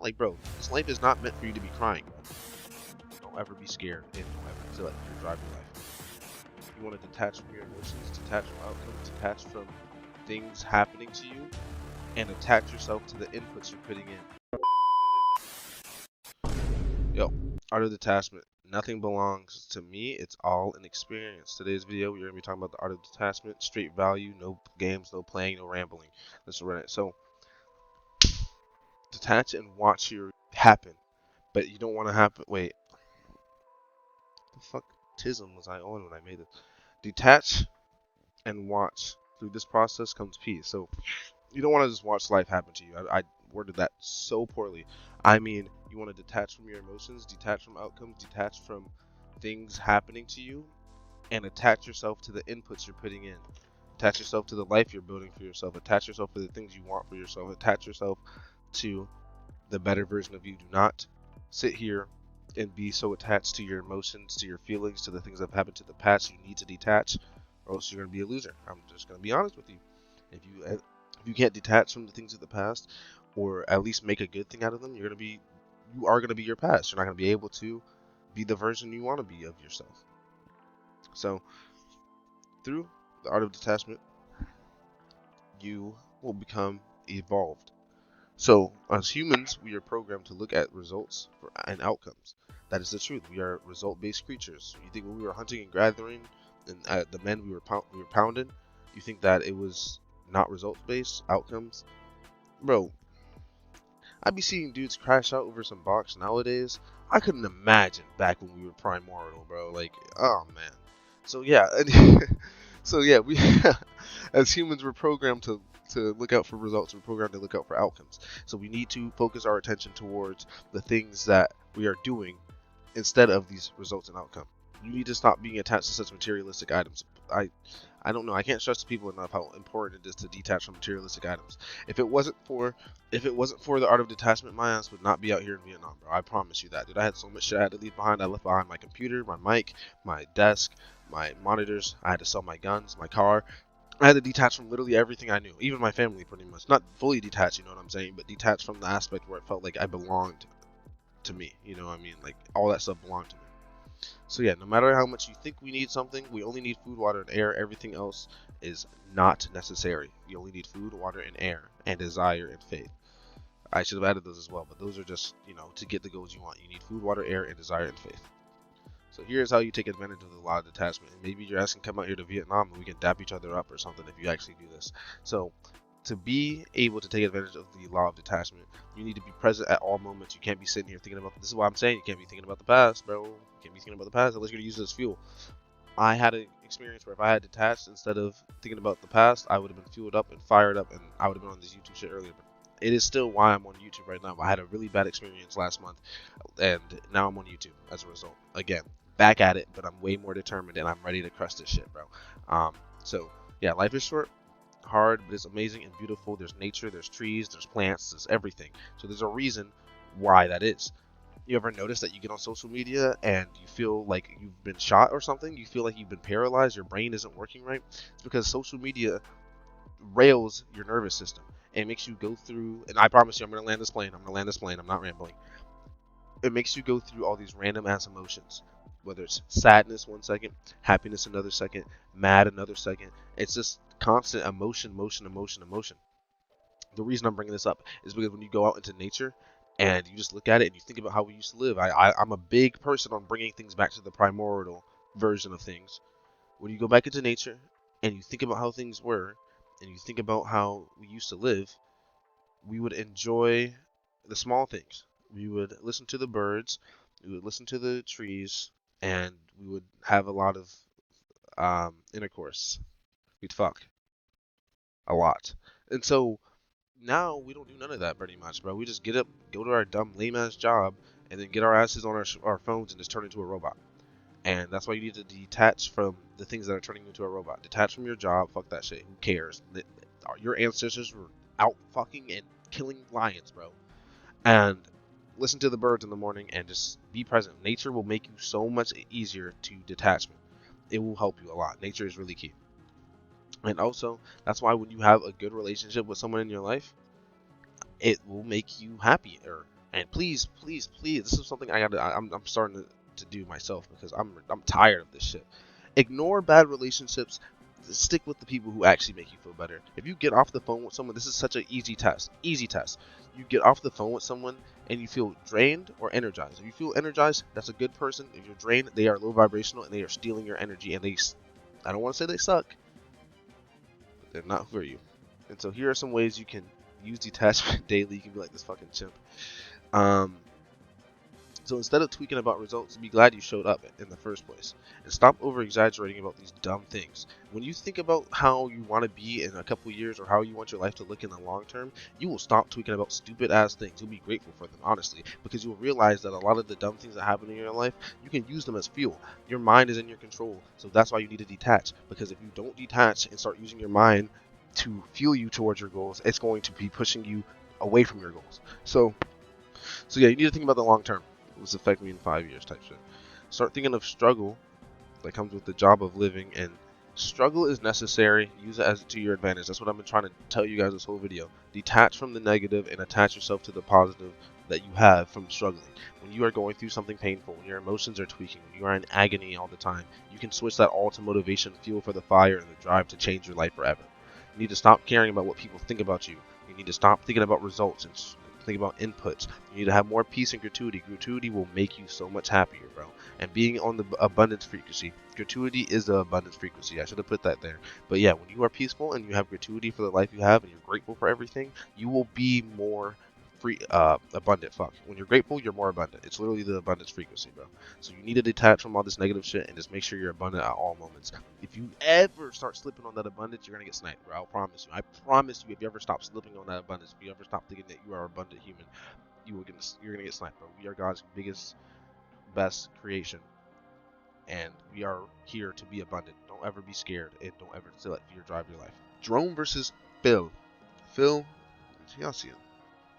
Like, bro, this life is not meant for you to be crying, bro. Don't ever be scared, and don't ever feel like you're driving life. You want to detach from your emotions, detach from outcomes, detach from things happening to you, and attach yourself to the inputs you're putting in. Yo, art of detachment. Nothing belongs to me. It's all an experience. Today's video, we're going to be talking about the art of detachment, straight value, no games, no playing, no rambling. Let's run it. So, detach and watch your happen, but you don't want to happen. Wait, the fuck tism was I on when I made it? Detach and watch. Through this process comes peace. So, you don't want to just watch life happen to you. I worded that so poorly. I mean, you want to detach from your emotions, detach from outcomes, detach from things happening to you, and attach yourself to the inputs you're putting in. Attach yourself to the life you're building for yourself. Attach yourself to the things you want for yourself. Attach yourself to the better version of you. Do not sit here and be so attached to your emotions, to your feelings, to the things that have happened to the past. You need to detach, or else you're going to be a loser. I'm just going to be honest with you. If you can't detach from the things of the past, or at least make a good thing out of them, you are going to be your past. You're not going to be able to be the version you want to be of yourself. So, through the art of detachment, you will become evolved. So, as humans, we are programmed to look at results and outcomes. That is the truth. We are result-based creatures. You think when we were hunting and gathering, and the men we were pounding, you think that it was not result-based outcomes, bro? I'd be seeing dudes crash out over some box nowadays. I couldn't imagine back when we were primordial, bro. Like, oh man. So yeah, so yeah, we as humans we're programmed to look out for results. We're programmed to look out for outcomes. So we need to focus our attention towards the things that we are doing instead of these results and outcome. You need to stop being attached to such materialistic items. I don't know. I can't stress to people enough how important it is to detach from materialistic items. If it wasn't for the art of detachment, my ass would not be out here in Vietnam, bro. I promise you that, dude. I had so much shit I had to leave behind. I left behind my computer, my mic, my desk, my monitors. I had to sell my guns, my car. I had to detach from literally everything I knew, even my family, pretty much. Not fully detached, you know what I'm saying, but detached from the aspect where it felt like I belonged to me. You know what I mean? Like all that stuff belonged to me. So yeah, no matter how much you think we need something, we only need food, water, and air. Everything else is not necessary. You only need food, water, and air, and desire and faith. I should have added those as well, but those are just, to get the goals you want. You need food, water, air, and desire and faith. So here's how you take advantage of the law of detachment. And maybe your ass can come out here to Vietnam and we can dap each other up or something if you actually do this. So to be able to take advantage of the law of detachment, you need to be present at all moments. You can't be sitting here thinking about, this is why I'm saying you can't be thinking about the past, bro. You can't be thinking about the past unless you're going to use it as fuel. I had an experience where if I had detached instead of thinking about the past, I would have been fueled up and fired up, and I would have been on this YouTube shit earlier. But it is still why I'm on YouTube right now. I had a really bad experience last month, and now I'm on YouTube as a result. Again, back at it, but I'm way more determined, and I'm ready to crush this shit, bro. So yeah, life is short, hard, but it's amazing and beautiful. There's nature, there's trees, there's plants, there's everything. So there's a reason why that is. You ever notice that you get on social media and you feel like you've been shot or something? You feel like you've been paralyzed, your brain isn't working right? It's because social media rails your nervous system and makes you go through, and I promise you I'm going to land this plane. I'm not rambling. It makes you go through all these random ass emotions, whether it's sadness 1 second, happiness another second, mad another second. It's just constant emotion, motion, emotion, emotion. The reason I'm bringing this up is because when you go out into nature and you just look at it and you think about how we used to live, I'm a big person on bringing things back to the primordial version of things. When you go back into nature and you think about how things were and you think about how we used to live, we would enjoy the small things. We would listen to the birds, we would listen to the trees, and we would have a lot of intercourse. We'd fuck a lot. And so now we don't do none of that pretty much, bro. We just get up, go to our dumb lame ass job, and then get our asses on our phones and just turn into a robot. And that's why you need to detach from the things that are turning you into a robot. Detach from your job. Fuck that shit. Who cares? Your ancestors were out fucking and killing lions, bro. And listen to the birds in the morning and just be present. Nature will make you so much easier to detachment. It will help you a lot. Nature is really key. And also, that's why when you have a good relationship with someone in your life, it will make you happier. And please, please, please, this is something I'm starting to do myself because I'm tired of this shit. Ignore bad relationships. Stick with the people who actually make you feel better. If you get off the phone with someone, this is such an easy test. Easy test. You get off the phone with someone and you feel drained or energized. If you feel energized, that's a good person. If you're drained, they are low vibrational and they are stealing your energy. And I don't want to say they suck, but they're not for you. And so here are some ways you can use detachment daily. You can be like this fucking chimp. Um, So instead of tweaking about results, be glad you showed up in the first place. And stop over exaggerating about these dumb things. When you think about how you want to be in a couple years or how you want your life to look in the long term, you will stop tweaking about stupid ass things. You'll be grateful for them, honestly, because you'll realize that a lot of the dumb things that happen in your life, you can use them as fuel. Your mind is in your control, so that's why you need to detach. Because if you don't detach and start using your mind to fuel you towards your goals, it's going to be pushing you away from your goals. So yeah, you need to think about the long term. What's affect me in 5 years type shit. Start thinking of struggle that comes with the job of living, and struggle is necessary. Use it as to your advantage. That's what I've been trying to tell you guys this whole video. Detach from the negative and attach yourself to the positive that you have from struggling. When you are going through something painful, when your emotions are tweaking, when you are in agony all the time, you can switch that all to motivation, fuel for the fire, and the drive to change your life forever. You need to stop caring about what people think about you. You need to stop thinking about results and think about inputs. You need to have more peace and gratuity. Gratuity will make you so much happier, bro. And being on the abundance frequency. Gratuity is the abundance frequency. I should have put that there. But yeah, when you are peaceful and you have gratuity for the life you have and you're grateful for everything, you will be more abundant. Fuck. When you're grateful, you're more abundant. It's literally the abundance frequency, bro. So you need to detach from all this negative shit and just make sure you're abundant at all moments. If you ever start slipping on that abundance, you're gonna get sniped, bro. I promise you. I promise you. If you ever stop slipping on that abundance, if you ever stop thinking that you are an abundant human, you're gonna get sniped, bro. We are God's biggest, best creation, and we are here to be abundant. Don't ever be scared, and don't ever let fear drive your life. Jerome versus Phil. Phil, y'all see him.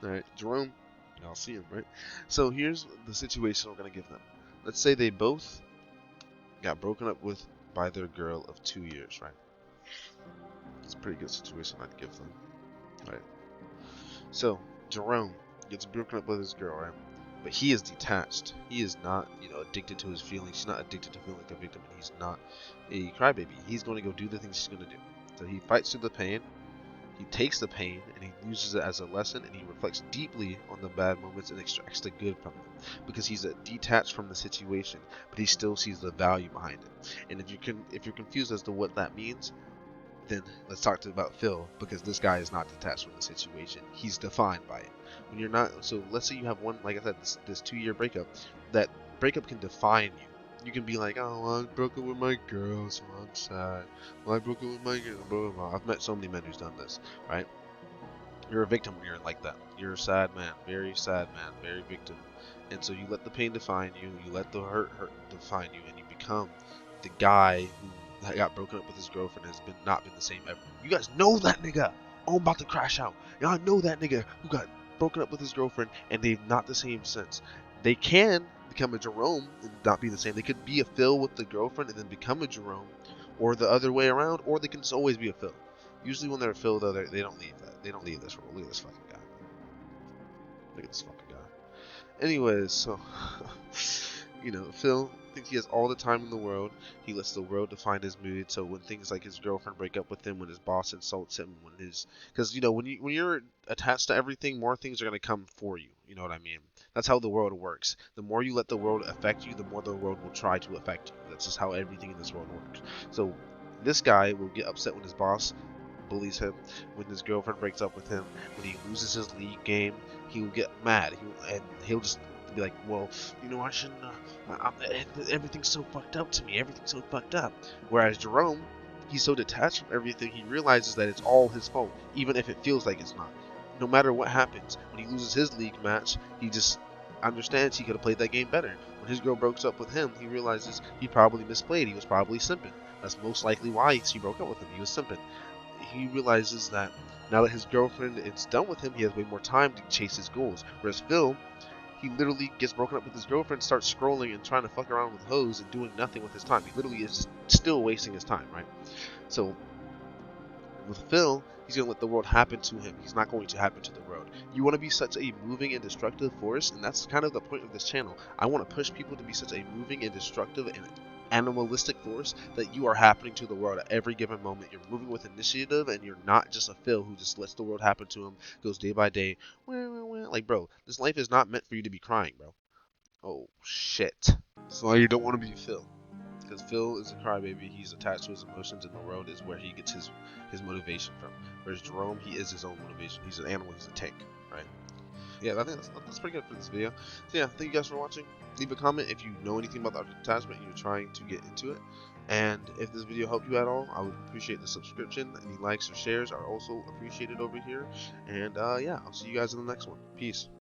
Alright, Jerome, y'all see him, right? So here's the situation we're gonna give them. Let's say they both got broken up with by their girl of 2 years, right? It's a pretty good situation I'd give them, right? So Jerome gets broken up with his girl, right? But he is detached. He is not, addicted to his feelings. He's not addicted to feeling like a victim, and he's not a crybaby. He's going to go do the things he's going to do. So he fights through the pain. He takes the pain and he uses it as a lesson, and he reflects deeply on the bad moments and extracts the good from them, because he's detached from the situation, but he still sees the value behind it. And if you're confused as to what that means, then let's talk about Phil, because this guy is not detached from the situation. He's defined by it. When you're not, so let's say you have one, like I said, this 2 year breakup. That breakup can define you. You can be like, oh, well, I broke up with my girl, so I'm sad. Well, I broke up with my girl, blah, blah, blah. I've met so many men who's done this, right? You're a victim when you're like that. You're a sad man, very victim. And so you let the pain define you, you let the hurt define you, and you become the guy who got broken up with his girlfriend and has not been the same ever. You guys know that nigga. Oh, I'm about to crash out. Y'all know that nigga who got broken up with his girlfriend and they've not the same since. They can become a Jerome and not be the same. They could be a Phil with the girlfriend and then become a Jerome, or the other way around, or they can always be a Phil. Usually when they're a Phil, though, they don't leave that. They don't leave this role. Look at this fucking guy. Look at this fucking guy. Anyways, so Phil thinks he has all the time in the world. He lets the world define his mood. So when things like his girlfriend break up with him, when his boss insults him, because when you're attached to everything, more things are gonna come for you. You know what I mean? That's how the world works. The more you let the world affect you, the more the world will try to affect you. That's just how everything in this world works. So this guy will get upset when his boss bullies him, when his girlfriend breaks up with him, when he loses his league game, he will get mad. He'll just be like, well, I shouldn't. Everything's so fucked up to me. Everything's so fucked up. Whereas Jerome, he's so detached from everything, he realizes that it's all his fault, even if it feels like it's not. No matter what happens, when he loses his league match, he just understands he could have played that game better. When his girl breaks up with him, he realizes he probably misplayed. He was probably simping. That's most likely why she broke up with him. He was simping. He realizes that now that his girlfriend is done with him, he has way more time to chase his goals. Whereas Phil, he literally gets broken up with his girlfriend, starts scrolling and trying to fuck around with hoes and doing nothing with his time. He literally is just still wasting his time, right? So with Phil, He's going to let the world happen to him. He's not going to happen to the world. You want to be such a moving and destructive force, and that's kind of the point of this channel. I want to push people to be such a moving and destructive and animalistic force that you are happening to the world at every given moment. You're moving with initiative, and you're not just a Phil who just lets the world happen to him, goes day by day. Like, bro, this life is not meant for you to be crying, bro. Oh, shit. That's why you don't want to be Phil. Because Phil is a crybaby, he's attached to his emotions, and the world is where he gets his motivation from. Whereas Jerome, he is his own motivation. He's an animal, he's a tank, right? Yeah, I think that's pretty good for this video. So yeah, thank you guys for watching. Leave a comment if you know anything about the detachment and you're trying to get into it. And if this video helped you at all, I would appreciate the subscription. Any likes or shares are also appreciated over here. And yeah, I'll see you guys in the next one. Peace.